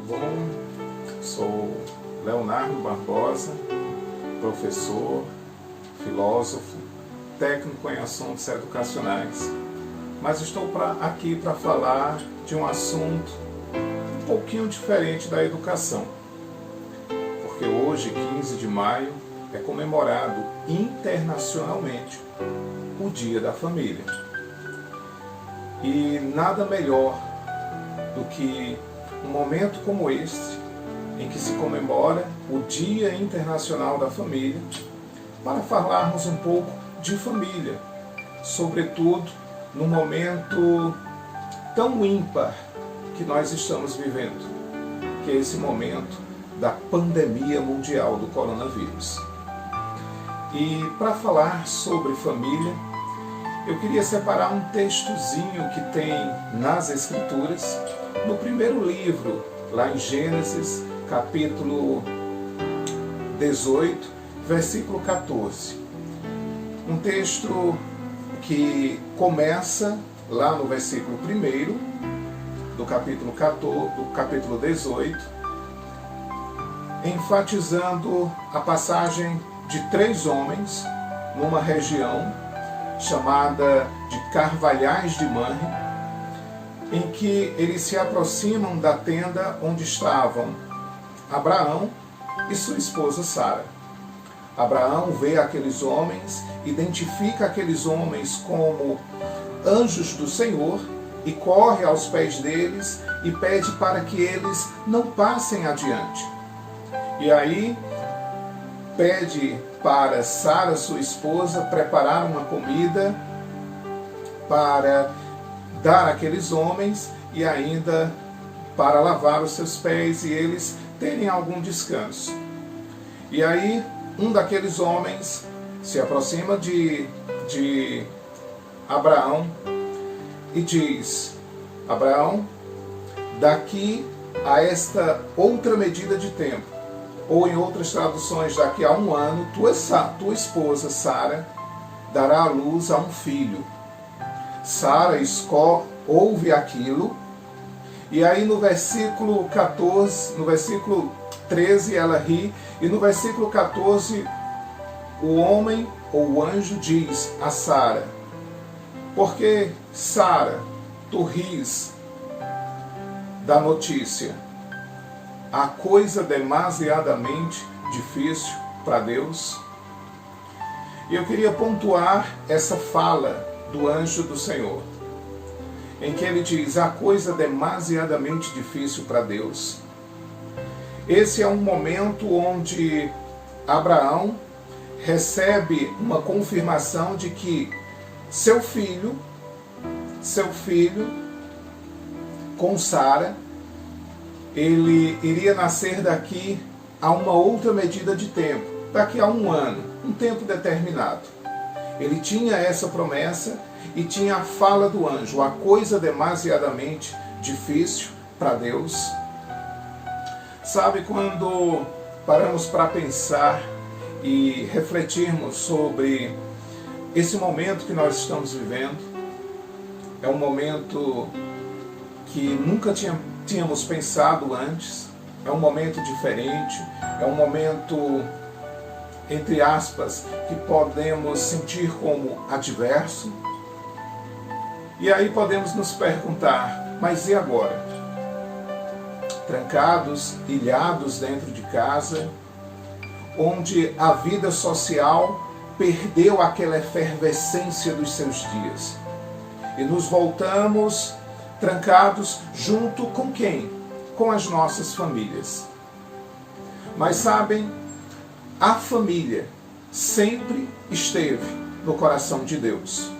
bom? Sou Leonardo Barbosa, professor, filósofo, técnico em assuntos educacionais, mas estou aqui para falar de um assunto um pouquinho diferente da educação, porque hoje, 15 de maio, é comemorado internacionalmente o Dia da Família. E nada melhor do que um momento como este, em que se comemora o Dia Internacional da Família, para falarmos um pouco de família, sobretudo no momento tão ímpar que nós estamos vivendo, que é esse momento da pandemia mundial do coronavírus. E para falar sobre família, eu queria separar um textozinho que tem nas Escrituras, no primeiro livro, lá em Gênesis, capítulo 18, versículo 14. Um texto que começa lá no versículo 1 do capítulo 18, enfatizando a passagem de 3 homens numa região chamada de Carvalhais de Manre, em que eles se aproximam da tenda onde estavam Abraão e sua esposa Sara. Abraão vê aqueles homens, identifica aqueles homens como anjos do Senhor e corre aos pés deles e pede para que eles não passem adiante. E aí pede para Sara, sua esposa, preparar uma comida para dar àqueles homens e ainda para lavar os seus pés e eles terem algum descanso. E aí um daqueles homens se aproxima de Abraão e diz: Abraão, daqui a esta outra medida de tempo, ou em outras traduções, daqui a 1 ano, tua esposa Sara dará à luz a um filho. Sara ouve aquilo, e aí no versículo 14, no versículo 13 ela ri, e no versículo 14 o homem ou o anjo diz a Sara: porque Sara, tu ris da notícia? Há coisa demasiadamente difícil para Deus? E eu queria pontuar essa fala do anjo do Senhor, em que ele diz: há coisa demasiadamente difícil para Deus. Esse é um momento onde Abraão recebe uma confirmação de que seu filho com Sara, ele iria nascer daqui a uma outra medida de tempo, daqui a 1 ano, um tempo determinado. Ele tinha essa promessa e tinha a fala do anjo: a coisa demasiadamente difícil para Deus. Sabe, quando paramos para pensar e refletirmos sobre esse momento que nós estamos vivendo, é um momento que nunca tínhamos pensado antes, é um momento diferente, é um momento, entre aspas, que podemos sentir como adverso. E aí podemos nos perguntar: mas e agora? Trancados, ilhados dentro de casa, onde a vida social perdeu aquela efervescência dos seus dias, e nos voltamos trancados junto com quem? Com as nossas famílias. Mas sabem, a família sempre esteve no coração de Deus.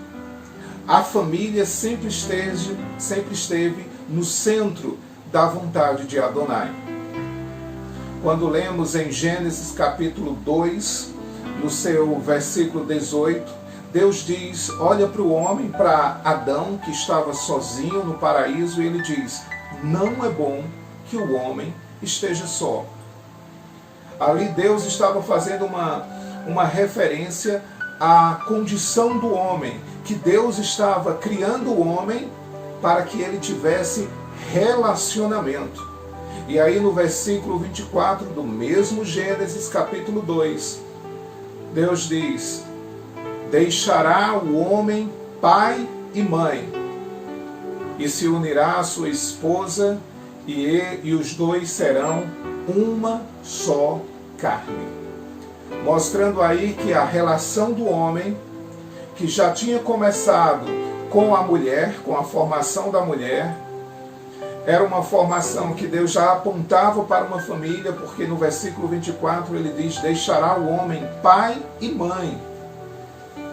A família sempre esteve no centro da vontade de Adonai. Quando lemos em Gênesis capítulo 2, no seu versículo 18, Deus diz, olha para o homem, para Adão, que estava sozinho no paraíso, e ele diz: não é bom que o homem esteja só. Ali Deus estava fazendo uma referência à condição do homem, que Deus estava criando o homem para que ele tivesse relacionamento. E aí no versículo 24 do mesmo Gênesis capítulo 2, Deus diz: deixará o homem pai e mãe, e se unirá à sua esposa, e os dois serão uma só carne. Mostrando aí que a relação do homem, que já tinha começado com a mulher, com a formação da mulher, era uma formação que Deus já apontava para uma família, porque no versículo 24 ele diz: deixará o homem pai e mãe,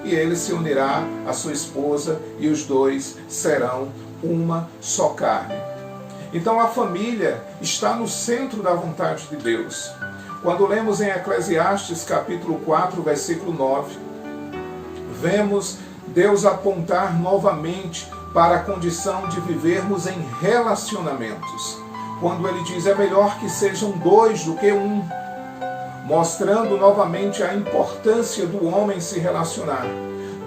e ele se unirá à sua esposa, e os dois serão uma só carne. Então a família está no centro da vontade de Deus. Quando lemos em Eclesiastes capítulo 4, versículo 9, vemos Deus apontar novamente para a condição de vivermos em relacionamentos. Quando ele diz: é melhor que sejam dois do que um, mostrando novamente a importância do homem se relacionar,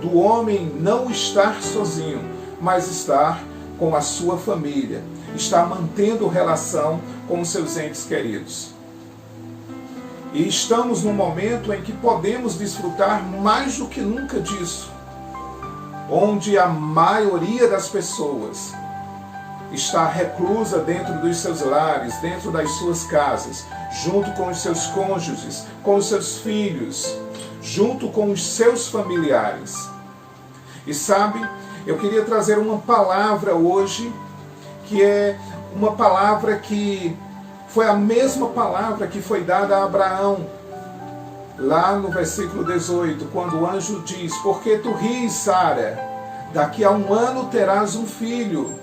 do homem não estar sozinho, mas estar com a sua família, estar mantendo relação com os seus entes queridos. E estamos num momento em que podemos desfrutar mais do que nunca disso, onde a maioria das pessoas está reclusa dentro dos seus lares, dentro das suas casas, junto com os seus cônjuges, com os seus filhos, junto com os seus familiares. E sabe, eu queria trazer uma palavra hoje, que é uma palavra que foi a mesma palavra que foi dada a Abraão, lá no versículo 18, quando o anjo diz: porque tu ris, Sara? Daqui a 1 ano terás um filho.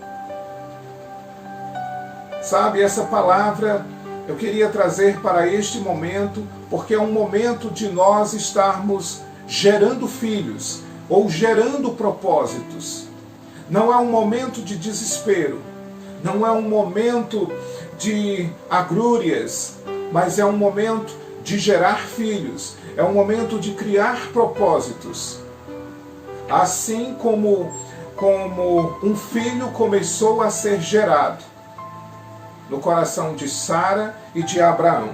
Sabe, essa palavra eu queria trazer para este momento, porque é um momento de nós estarmos gerando filhos, ou gerando propósitos. Não é um momento de desespero, não é um momento de agrúrias, mas é um momento de gerar filhos, é um momento de criar propósitos. Assim como um filho começou a ser gerado no coração de Sara e de Abraão.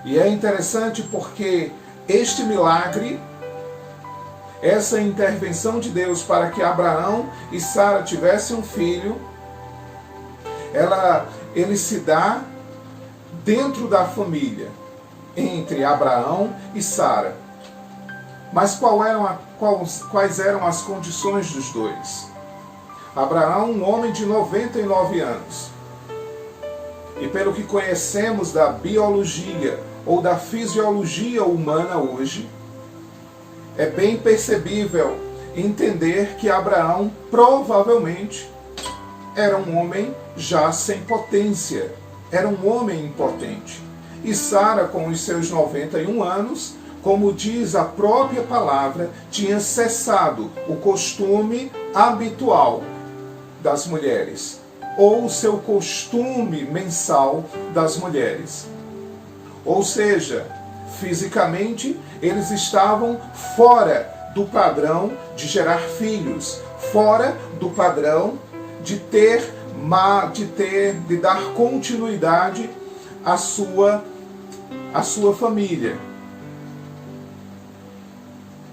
E é interessante porque este milagre, essa intervenção de Deus para que Abraão e Sara tivessem um filho, ele se dá dentro da família, entre Abraão e Sara. Mas quais eram as condições dos dois? Abraão, um homem de 99 anos. E pelo que conhecemos da biologia ou da fisiologia humana hoje, é bem percebível entender que Abraão provavelmente era um homem já sem potência, era um homem impotente. E Sara, com os seus 91 anos, como diz a própria palavra, tinha cessado o costume habitual das mulheres, ou o seu costume mensal das mulheres. Ou seja, fisicamente, eles estavam fora do padrão de gerar filhos, fora do padrão de dar continuidade à sua família.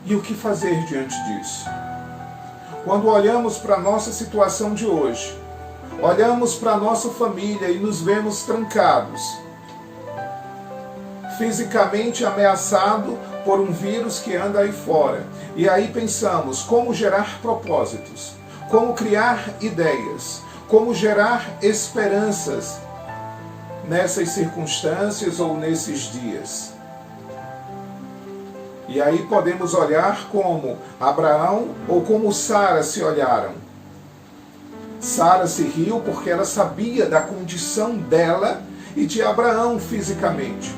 E o que fazer diante disso? Quando olhamos para a nossa situação de hoje, olhamos para a nossa família e nos vemos trancados, fisicamente ameaçado por um vírus que anda aí fora. E aí pensamos como gerar propósitos, como criar ideias, como gerar esperanças nessas circunstâncias ou nesses dias. E aí podemos olhar como Abraão ou como Sara se olharam. Sara se riu porque ela sabia da condição dela e de Abraão fisicamente.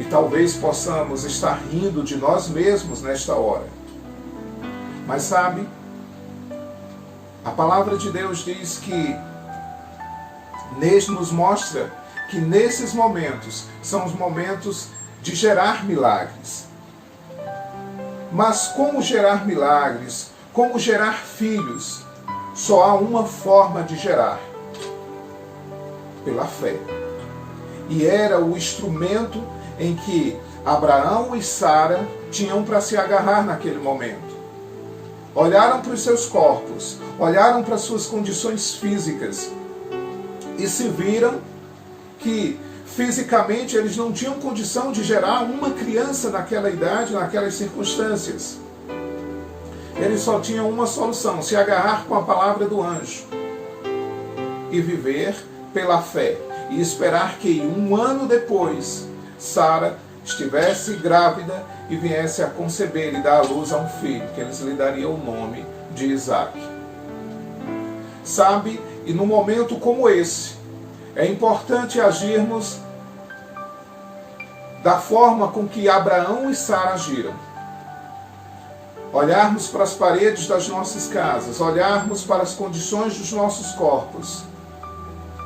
E talvez possamos estar rindo de nós mesmos nesta hora. Mas sabe, a palavra de Deus diz que nos mostra que nesses momentos são os momentos de gerar milagres. Mas como gerar milagres? Como gerar filhos? só há uma forma de gerar: pela fé. E era o instrumento em que Abraão e Sara tinham para se agarrar naquele momento. Olharam para os seus corpos, olharam para as suas condições físicas e se viram que fisicamente eles não tinham condição de gerar uma criança naquela idade, naquelas circunstâncias. Eles só tinham uma solução: se agarrar com a palavra do anjo e viver pela fé, e esperar que um ano depois Sara estivesse grávida e viesse a conceber e dar à luz a um filho, que eles lhe dariam o nome de Isaac. Sabe, e num momento como esse, é importante agirmos da forma com que Abraão e Sara agiram. Olharmos para as paredes das nossas casas, olharmos para as condições dos nossos corpos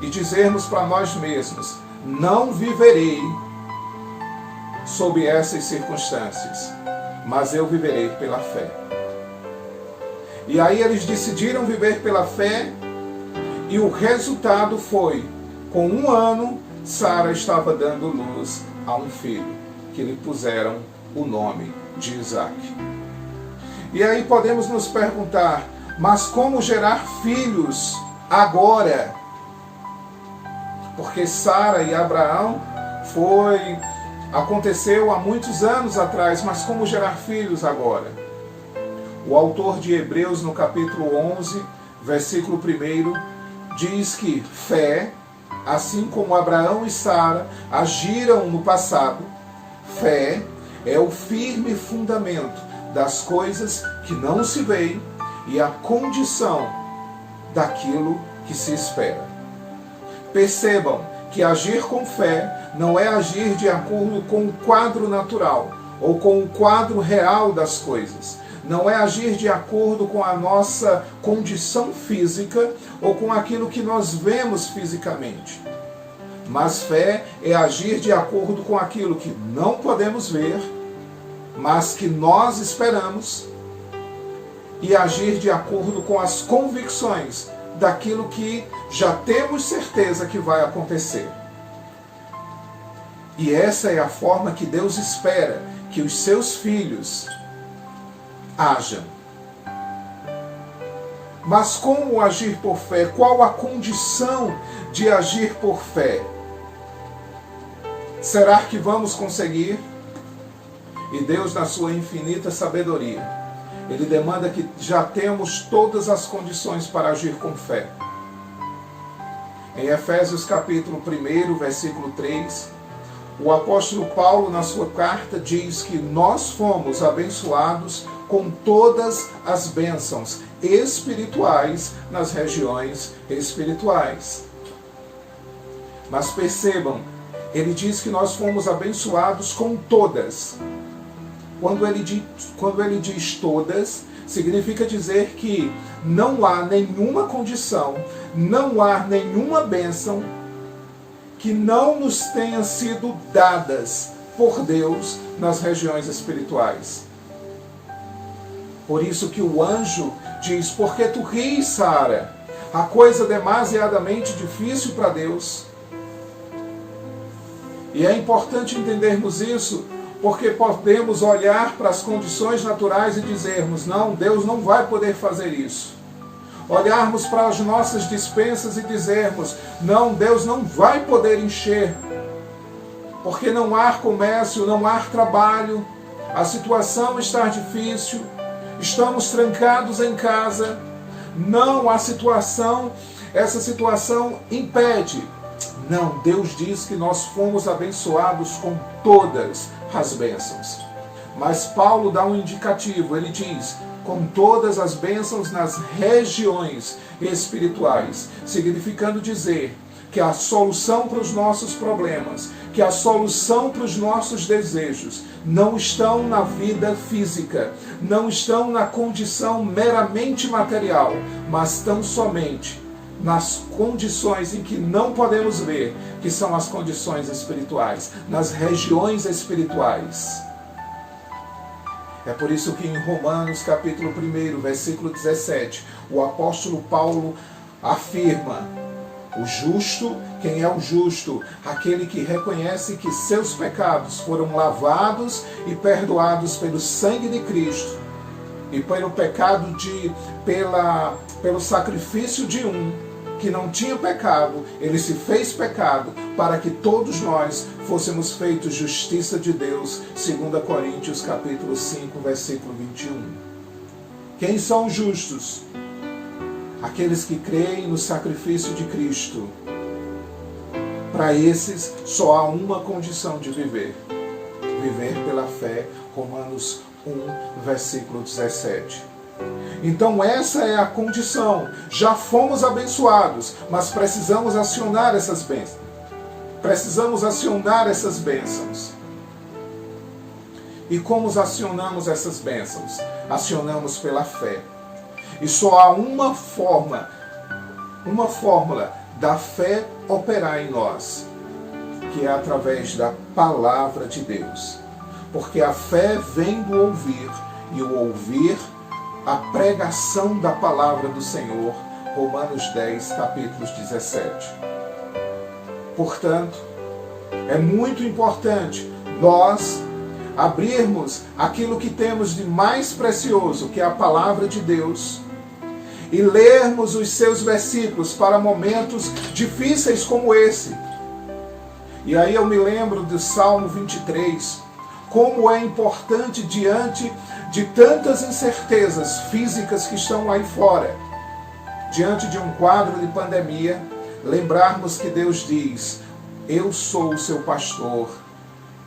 e dizermos para nós mesmos: não viverei sob essas circunstâncias, mas eu viverei pela fé. E aí eles decidiram viver pela fé, e o resultado foi: com um ano, Sara estava dando luz a um filho, que lhe puseram o nome de Isaac. E aí podemos nos perguntar: mas como gerar filhos agora? Porque Sara e Abraão aconteceu há muitos anos atrás, mas como gerar filhos agora? O autor de Hebreus, no capítulo 11, versículo 1, diz que fé, assim como Abraão e Sara agiram no passado, fé é o firme fundamento das coisas que não se veem e a condição daquilo que se espera. Percebam que agir com fé não é agir de acordo com o quadro natural ou com o quadro real das coisas. Não é agir de acordo com a nossa condição física ou com aquilo que nós vemos fisicamente. Mas fé é agir de acordo com aquilo que não podemos ver, mas que nós esperamos, e agir de acordo com as convicções daquilo que já temos certeza que vai acontecer. E essa é a forma que Deus espera que os seus filhos hajam. Mas como agir por fé? Qual a condição de agir por fé? Será que vamos conseguir? E Deus, na sua infinita sabedoria, Ele demanda que já temos todas as condições para agir com fé. Em Efésios capítulo 1, versículo 3, o apóstolo Paulo, na sua carta, diz que nós fomos abençoados com todas as bênçãos espirituais nas regiões espirituais. Mas percebam, ele diz que nós fomos abençoados com todas. Quando ele diz todas, significa dizer que não há nenhuma condição, não há nenhuma bênção que não nos tenha sido dadas por Deus nas regiões espirituais. Por isso que o anjo diz: por que tu ris, Sara? A coisa demasiadamente difícil para Deus. E é importante entendermos isso, porque podemos olhar para as condições naturais e dizermos: não, Deus não vai poder fazer isso. Olharmos para as nossas despensas e dizermos: não, Deus não vai poder encher, porque não há comércio, não há trabalho, a situação está difícil, estamos trancados em casa, não, essa situação impede. Não, Deus diz que nós fomos abençoados com todas as bênçãos. Mas Paulo dá um indicativo, ele diz: com todas as bênçãos nas regiões espirituais, significando dizer que a solução para os nossos problemas, que a solução para os nossos desejos não estão na vida física, não estão na condição meramente material, mas estão somente nas condições em que não podemos ver, que são as condições espirituais, nas regiões espirituais. É por isso que em Romanos capítulo 1, versículo 17, o apóstolo Paulo afirma: o justo, quem é o justo? Aquele que reconhece que seus pecados foram lavados e perdoados pelo sangue de Cristo e pelo sacrifício de um que não tinha pecado, ele se fez pecado para que todos nós fôssemos feitos justiça de Deus, 2 Coríntios capítulo 5, versículo 21. Quem são os justos? Aqueles que creem no sacrifício de Cristo. Para esses, só há uma condição de viver. Viver pela fé. Romanos 1, versículo 17. Então essa é a condição. Já fomos abençoados, mas precisamos acionar essas bênçãos. Precisamos acionar essas bênçãos. E como acionamos essas bênçãos? Acionamos pela fé. E só há uma fórmula da fé operar em nós, que é através da palavra de Deus. Porque a fé vem do ouvir, e o ouvir a pregação da palavra do Senhor, Romanos 10, capítulos 17. Portanto, é muito importante nós abrirmos aquilo que temos de mais precioso, que é a palavra de Deus, e lermos os seus versículos para momentos difíceis como esse. E aí eu me lembro do Salmo 23, como é importante diante de tantas incertezas físicas que estão lá fora, diante de um quadro de pandemia, lembrarmos que Deus diz: eu sou o seu pastor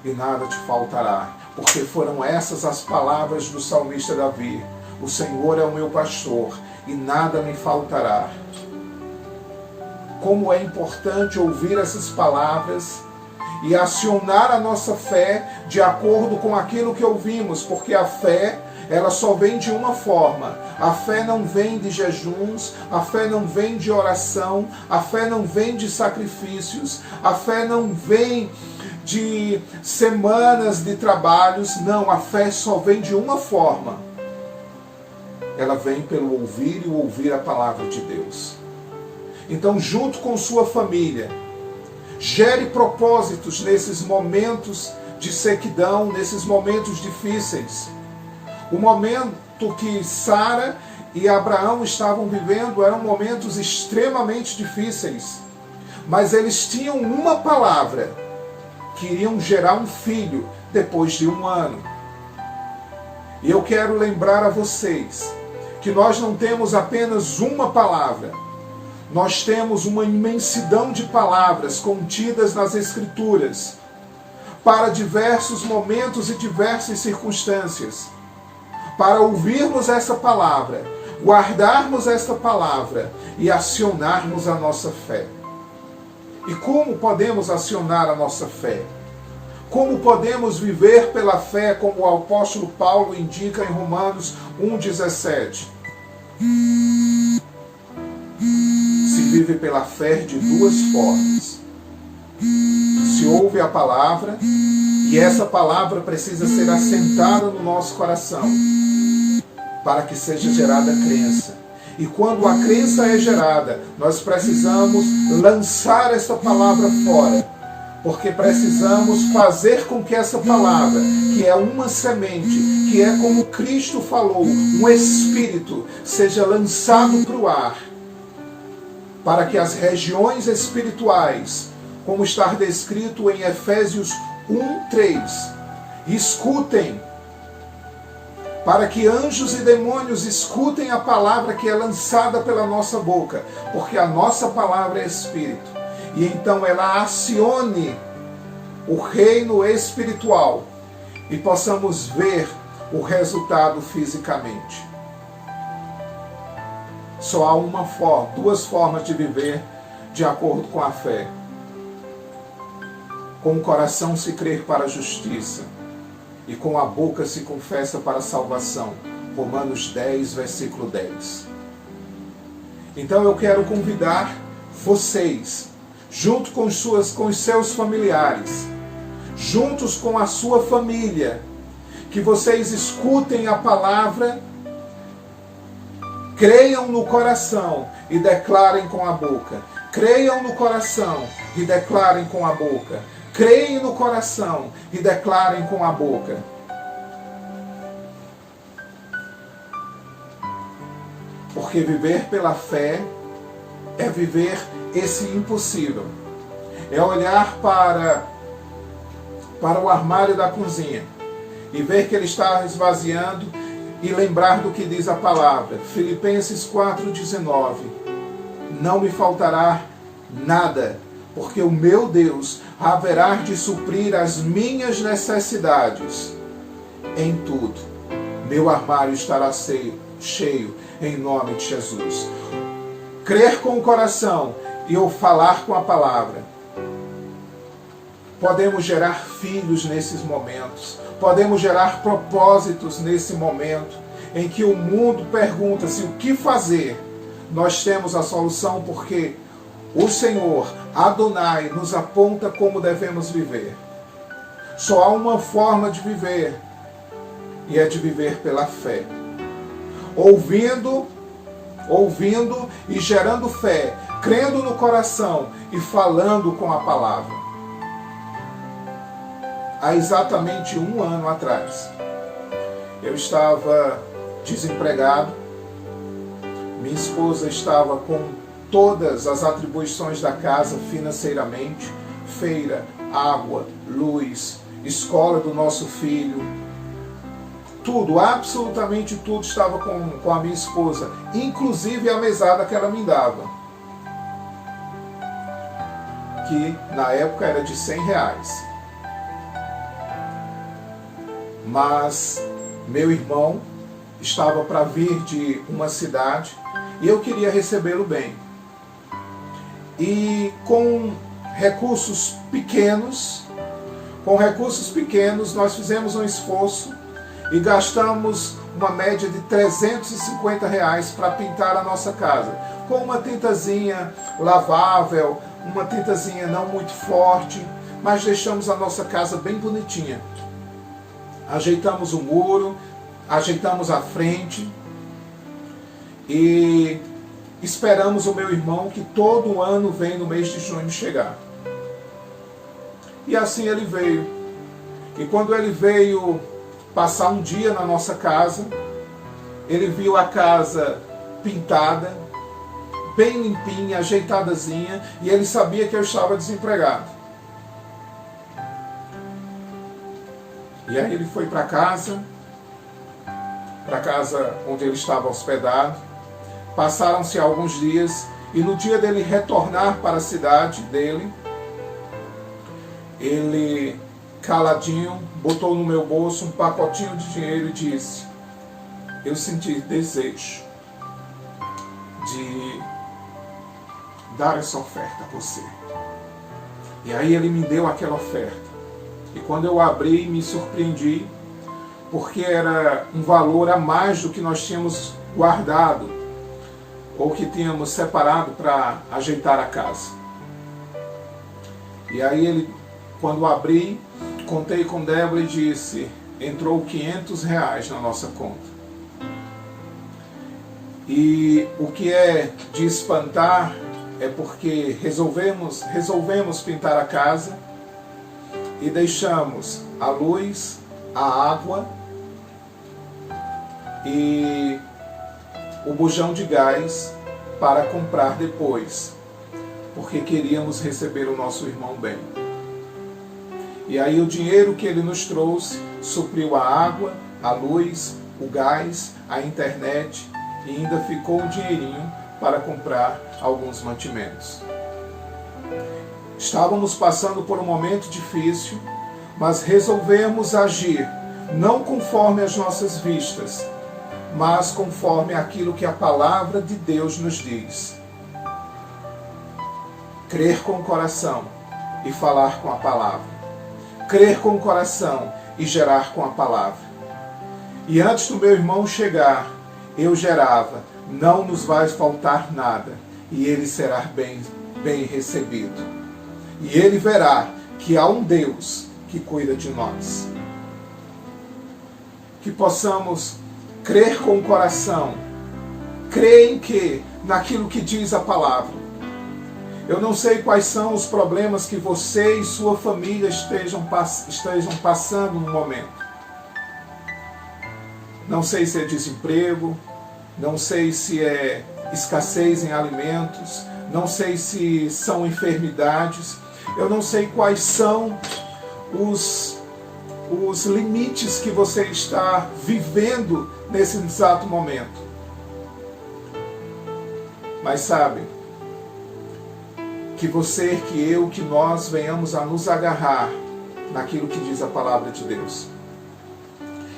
e nada te faltará. Porque foram essas as palavras do salmista Davi: o Senhor é o meu pastor e nada me faltará. Como é importante ouvir essas palavras e acionar a nossa fé de acordo com aquilo que ouvimos, porque a fé, ela só vem de uma forma. A fé não vem de jejuns, a fé não vem de oração, a fé não vem de sacrifícios, a fé não vem de semanas de trabalhos. Não, a fé só vem de uma forma. Ela vem pelo ouvir e ouvir a palavra de Deus. Então, junto com sua família, gere propósitos nesses momentos de sequidão, nesses momentos difíceis. O momento que Sara e Abraão estavam vivendo eram momentos extremamente difíceis. Mas eles tinham uma palavra: que iriam gerar um filho depois de 1 ano. E eu quero lembrar a vocês que nós não temos apenas uma palavra. Nós temos uma imensidão de palavras contidas nas Escrituras para diversos momentos e diversas circunstâncias. Para ouvirmos essa palavra, guardarmos esta palavra e acionarmos a nossa fé. E como podemos acionar a nossa fé? Como podemos viver pela fé, como o apóstolo Paulo indica em Romanos 1,17? Se vive pela fé de 2 formas. Se ouve a palavra, e essa palavra precisa ser assentada no nosso coração, para que seja gerada crença. E quando a crença é gerada, nós precisamos lançar essa palavra fora, porque precisamos fazer com que essa palavra, que é uma semente, que é como Cristo falou, um espírito, seja lançado para o ar, para que as regiões espirituais, como está descrito em Efésios 1:3, escutem, para que anjos e demônios escutem a palavra que é lançada pela nossa boca, porque a nossa palavra é espírito. E então ela acione o reino espiritual e possamos ver o resultado fisicamente. Só há 2 formas de viver de acordo com a fé. Com o coração se crer para a justiça e com a boca se confessa para a salvação. Romanos 10, versículo 10. Então eu quero convidar vocês, junto com os seus familiares, juntos com a sua família, que vocês escutem a palavra, creiam no coração e declarem com a boca. Creiam no coração e declarem com a boca. Creem no coração e declarem com a boca. Porque viver pela fé é viver esse impossível. É olhar para o armário da cozinha e ver que ele está esvaziando e lembrar do que diz a palavra. Filipenses 4,19. Não me faltará nada, porque o meu Deus haverá de suprir as minhas necessidades em tudo. Meu armário estará cheio em nome de Jesus. Crer com o coração e eu falar com a palavra. Podemos gerar filhos nesses momentos. Podemos gerar propósitos nesse momento em que o mundo pergunta-se o que fazer. Nós temos a solução porque o Senhor, Adonai, nos aponta como devemos viver. Só há uma forma de viver, e é de viver pela fé. Ouvindo e gerando fé, crendo no coração e falando com a palavra. Há exatamente 1 ano atrás, eu estava desempregado, minha esposa estava com todas as atribuições da casa financeiramente, feira, água, luz, escola do nosso filho, tudo, absolutamente tudo estava com a minha esposa, inclusive a mesada que ela me dava, que na época era de R$100. Mas meu irmão estava para vir de uma cidade e eu queria recebê-lo bem. E com recursos pequenos, nós fizemos um esforço e gastamos uma média de R$350 para pintar a nossa casa. Com uma tintazinha lavável, uma tintazinha não muito forte, mas deixamos a nossa casa bem bonitinha. Ajeitamos o muro, ajeitamos a frente e esperamos o meu irmão, que todo ano vem no mês de junho, chegar. E assim ele veio. E quando ele veio passar um dia na nossa casa, ele viu a casa pintada, bem limpinha, ajeitadazinha, e ele sabia que eu estava desempregado. E aí ele foi para casa onde ele estava hospedado. Passaram-se alguns dias e no dia dele retornar para a cidade dele, ele, caladinho, botou no meu bolso um pacotinho de dinheiro e disse: eu senti desejo de dar essa oferta a você. E aí ele me deu aquela oferta. E quando eu abri, me surpreendi, porque era um valor a mais do que nós tínhamos guardado, ou que tínhamos separado para ajeitar a casa. E aí ele, quando abri, contei com Débora e disse: entrou R$500 na nossa conta. E o que é de espantar é porque resolvemos pintar a casa e deixamos a luz, a água e o bujão de gás para comprar depois, porque queríamos receber o nosso irmão bem. E aí o dinheiro que ele nos trouxe supriu a água, a luz, o gás, a internet, e ainda ficou um dinheirinho para comprar alguns mantimentos. Estávamos passando por um momento difícil, mas resolvemos agir, não conforme as nossas vistas, mas conforme aquilo que a palavra de Deus nos diz. Crer com o coração e falar com a palavra. Crer com o coração e gerar com a palavra. E antes do meu irmão chegar, eu gerava: não nos vai faltar nada, e ele será bem recebido. E ele verá que há um Deus que cuida de nós. que possamos crer com o coração. Crer em quê? Naquilo que diz a palavra. Eu não sei quais são os problemas que você e sua família estejam passando no momento. Não sei se é desemprego, não sei se é escassez em alimentos, não sei se são enfermidades, eu não sei quais são os limites que você está vivendo nesse exato momento. Mas sabe, que você, que eu, que nós venhamos a nos agarrar naquilo que diz a palavra de Deus.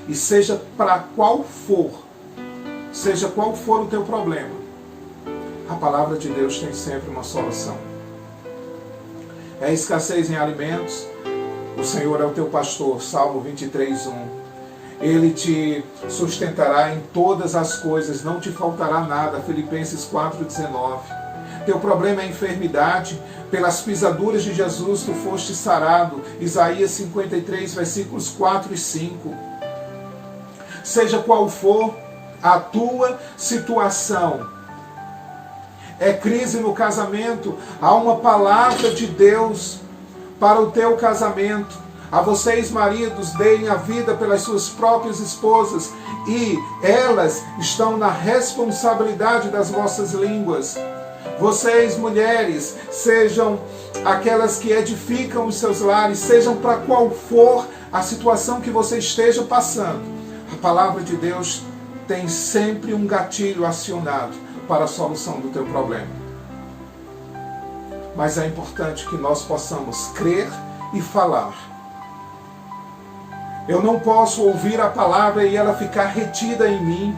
E seja qual for o teu problema, a palavra de Deus tem sempre uma solução. É escassez em alimentos, o Senhor é o teu pastor, Salmo 23:1. Ele te sustentará em todas as coisas, não te faltará nada, Filipenses 4:19. Teu problema é enfermidade, pelas pisaduras de Jesus tu foste sarado, Isaías 53, versículos 4 e 5. Seja qual for a tua situação, é crise no casamento, há uma palavra de Deus para o teu casamento. A vocês, maridos, deem a vida pelas suas próprias esposas, e elas estão na responsabilidade das vossas línguas. Vocês, mulheres, sejam aquelas que edificam os seus lares, sejam para qual for a situação que você esteja passando. A palavra de Deus tem sempre um gatilho acionado para a solução do teu problema. Mas é importante que nós possamos crer e falar. Eu não posso ouvir a palavra e ela ficar retida em mim.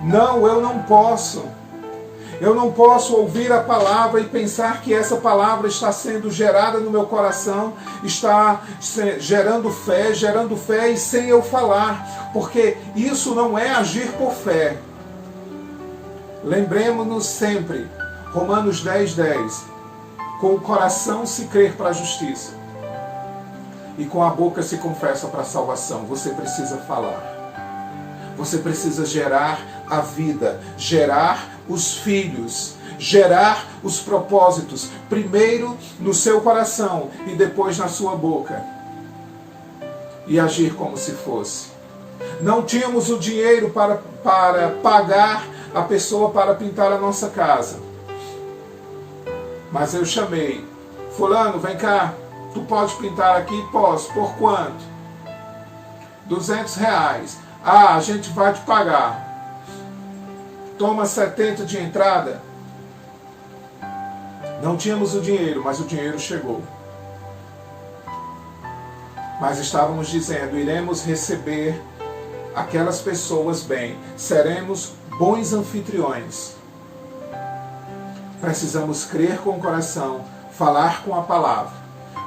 Não, eu não posso. Eu não posso ouvir a palavra e pensar que essa palavra está sendo gerada no meu coração, está gerando fé e sem eu falar, porque isso não é agir por fé. Lembremos-nos sempre, Romanos 10:10, com o coração se crer para a justiça e com a boca se confessa para a salvação. Você precisa falar. Você precisa gerar a vida, gerar os filhos, gerar os propósitos, primeiro no seu coração e depois na sua boca. E agir como se fosse. Não tínhamos o dinheiro para pagar a pessoa para pintar a nossa casa. Mas eu chamei, fulano, vem cá, tu pode pintar aqui? Posso. Por quanto? R$200. Ah, a gente vai te pagar. Toma 70 de entrada. Não tínhamos o dinheiro, mas o dinheiro chegou. Mas estávamos dizendo, iremos receber aquelas pessoas bem. Seremos bons anfitriões. Precisamos crer com o coração, falar com a palavra.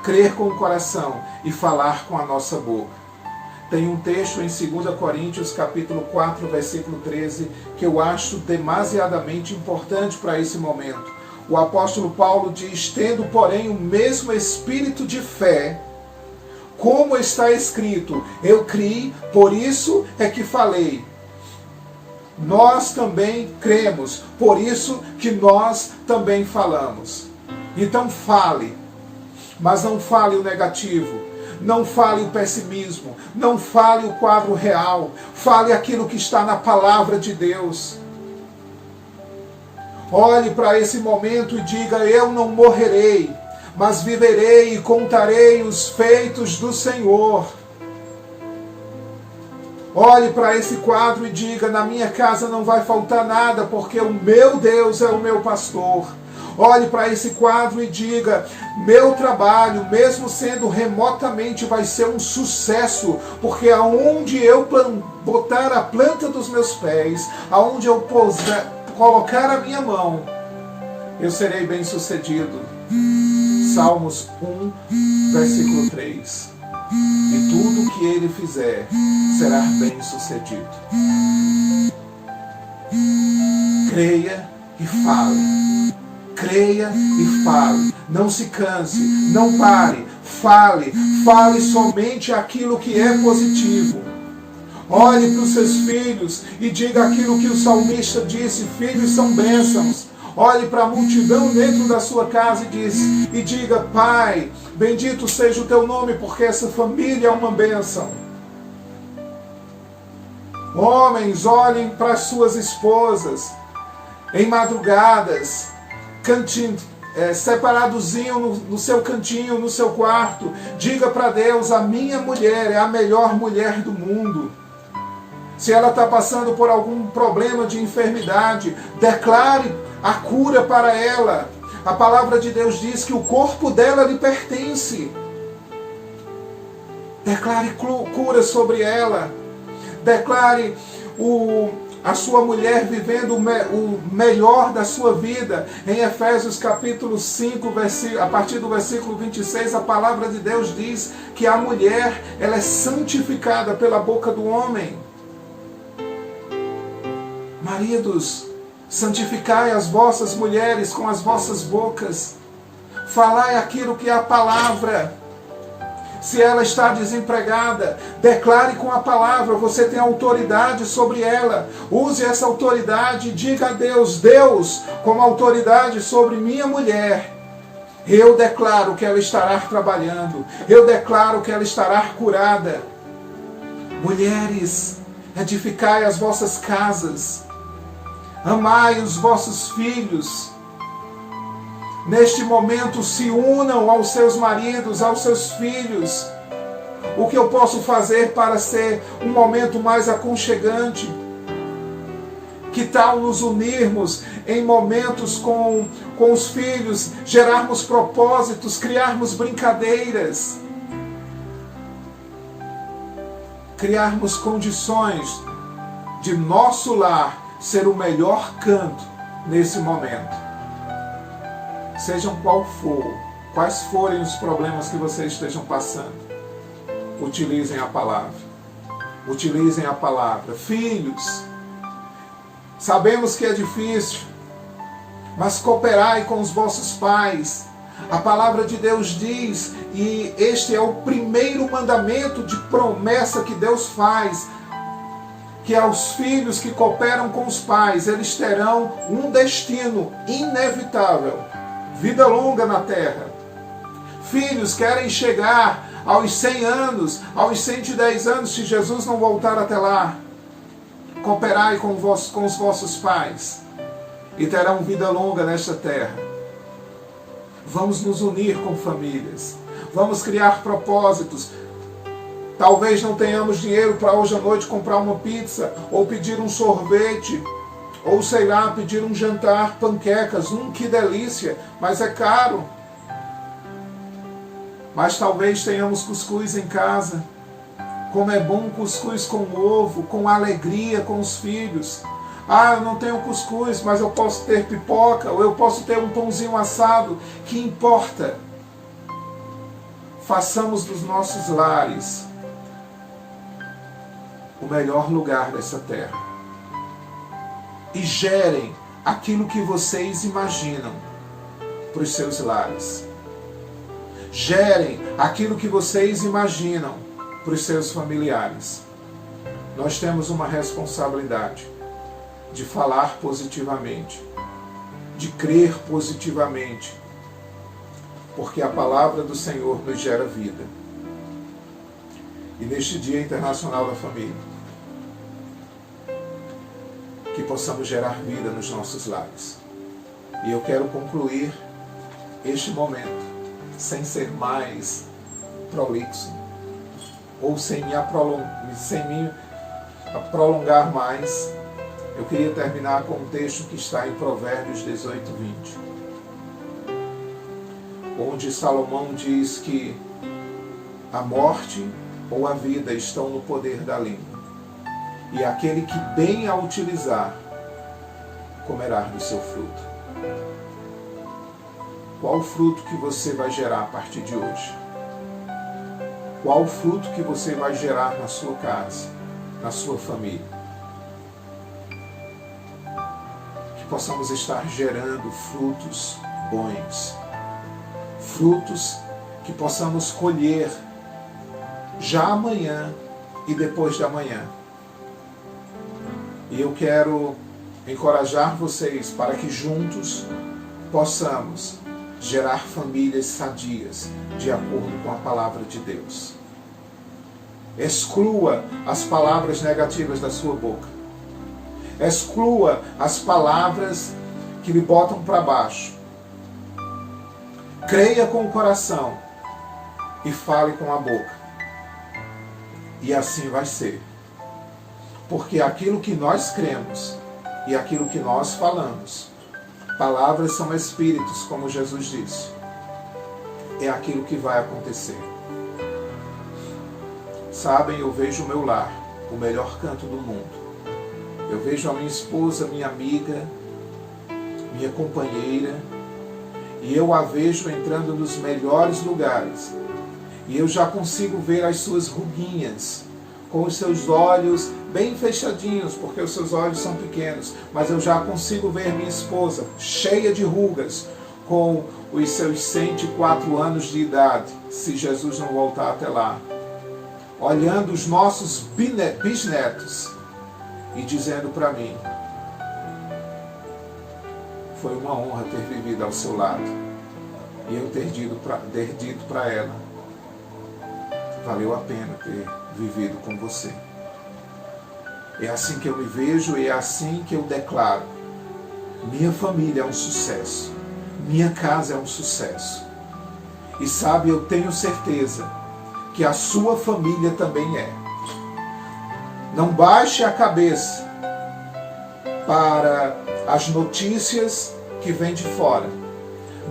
Crer com o coração e falar com a nossa boca. Tem um texto em 2 Coríntios, capítulo 4, versículo 13, que eu acho demasiadamente importante para esse momento. O apóstolo Paulo diz, tendo, porém, o mesmo espírito de fé, como está escrito, eu criei, por isso é que falei. Nós também cremos, por isso que nós também falamos. Então fale, mas não fale o negativo. Não fale o pessimismo, não fale o quadro real, fale aquilo que está na palavra de Deus. Olhe para esse momento e diga, eu não morrerei, mas viverei e contarei os feitos do Senhor. Olhe para esse quadro e diga, na minha casa não vai faltar nada, porque o meu Deus é o meu pastor. Olhe para esse quadro e diga, meu trabalho, mesmo sendo remotamente, vai ser um sucesso, porque aonde eu botar a planta dos meus pés, aonde eu colocar a minha mão, eu serei bem sucedido. Salmos 1, versículo 3. E tudo que ele fizer será bem sucedido. Creia e fale. Creia e fale. Não se canse, não pare. Fale somente aquilo que é positivo. Olhe para os seus filhos e diga aquilo que o salmista disse: filhos são bênçãos. Olhe para a multidão dentro da sua casa e diga: Pai, bendito seja o teu nome, porque essa família é uma bênção. Homens, olhem para as suas esposas em madrugadas, separadozinho no seu cantinho, no seu quarto. Diga para Deus: a minha mulher é a melhor mulher do mundo. Se ela está passando por algum problema de enfermidade, declare a cura para ela. A palavra de Deus diz que o corpo dela lhe pertence. Declare cura sobre ela. Declare a sua mulher vivendo o melhor da sua vida. Em Efésios capítulo 5, a partir do versículo 26, a palavra de Deus diz que a mulher, ela é santificada pela boca do homem. Maridos, santificai as vossas mulheres com as vossas bocas. Falai aquilo que é a palavra. Se ela está desempregada, declare com a palavra. Você tem autoridade sobre ela. Use essa autoridade e diga a Deus: Deus, como autoridade sobre minha mulher, eu declaro que ela estará trabalhando. Eu declaro que ela estará curada. Mulheres, edificai as vossas casas. Amai os vossos filhos. Neste momento, se unam aos seus maridos, aos seus filhos. O que eu posso fazer para ser um momento mais aconchegante? Que tal nos unirmos em momentos com os filhos, gerarmos propósitos, criarmos brincadeiras, criarmos condições de nosso lar ser o melhor canto nesse momento. Sejam quais forem os problemas que vocês estejam passando, utilizem a palavra. Utilizem a palavra. Filhos, sabemos que é difícil, mas cooperai com os vossos pais. A palavra de Deus diz, e este é o primeiro mandamento de promessa que Deus faz, que aos filhos que cooperam com os pais, eles terão um destino inevitável: vida longa na terra. Filhos querem chegar aos 100 anos, aos 110 anos, se Jesus não voltar até lá. Cooperai com os vossos pais e terão vida longa nesta terra. Vamos nos unir com famílias. Vamos criar propósitos. Talvez não tenhamos dinheiro para hoje à noite comprar uma pizza, ou pedir um sorvete, ou sei lá, pedir um jantar, panquecas. Que delícia, mas é caro. Mas talvez tenhamos cuscuz em casa. Como é bom cuscuz com ovo, com alegria com os filhos. Eu não tenho cuscuz, mas eu posso ter pipoca, ou eu posso ter um pãozinho assado. Que importa? Façamos dos nossos lares o melhor lugar dessa terra. E gerem aquilo que vocês imaginam para os seus lares. Gerem aquilo que vocês imaginam para os seus familiares. Nós temos uma responsabilidade de falar positivamente, de crer positivamente, porque a palavra do Senhor nos gera vida. E neste Dia Internacional da Família, que possamos gerar vida nos nossos lares. E eu quero concluir este momento sem ser mais prolixo, ou sem me prolongar mais. Eu queria terminar com um texto que está em Provérbios 18, 20, onde Salomão diz que a morte ou a vida estão no poder da língua, e aquele que bem a utilizar comerá do seu fruto. Qual o fruto que você vai gerar a partir de hoje? Qual o fruto que você vai gerar na sua casa, na sua família? Que possamos estar gerando frutos bons, frutos que possamos colher já amanhã e depois de amanhã, E eu quero encorajar vocês para que juntos possamos gerar famílias sadias de acordo com a palavra de Deus. Exclua as palavras negativas da sua boca. Exclua as palavras que lhe botam para baixo. Creia com o coração e fale com a boca. E assim vai ser. Porque aquilo que nós cremos e aquilo que nós falamos, palavras são espíritos, como Jesus disse, é aquilo que vai acontecer. Sabem, eu vejo o meu lar, o melhor canto do mundo. Eu vejo a minha esposa, minha amiga, minha companheira, e eu a vejo entrando nos melhores lugares. E eu já consigo ver as suas ruguinhas, com os seus olhos bem fechadinhos, porque os seus olhos são pequenos. Mas eu já consigo ver minha esposa cheia de rugas, com os seus 104 anos de idade, se Jesus não voltar até lá. Olhando os nossos bisnetos e dizendo para mim: foi uma honra ter vivido ao seu lado. E eu ter dito para ela: valeu a pena ter vivido com você. É assim que eu me vejo e é assim que eu declaro: minha família é um sucesso, minha casa é um sucesso. E sabe, eu tenho certeza que a sua família também é. Não baixe a cabeça para as notícias que vêm de fora.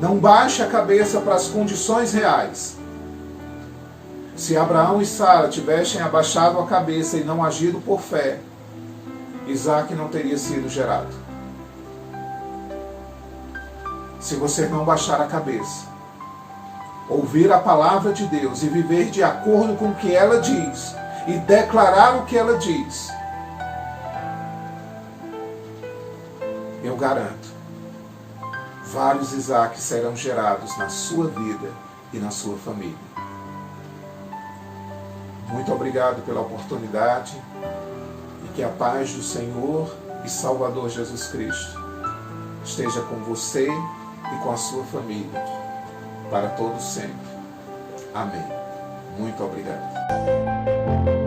Não baixe a cabeça para as condições reais. Se Abraão e Sara tivessem abaixado a cabeça e não agido por fé, Isaac não teria sido gerado. Se você não baixar a cabeça, ouvir a palavra de Deus e viver de acordo com o que ela diz e declarar o que ela diz, eu garanto, vários Isaques serão gerados na sua vida e na sua família. Muito obrigado pela oportunidade e que a paz do Senhor e Salvador Jesus Cristo esteja com você e com a sua família para todos sempre. Amém. Muito obrigado.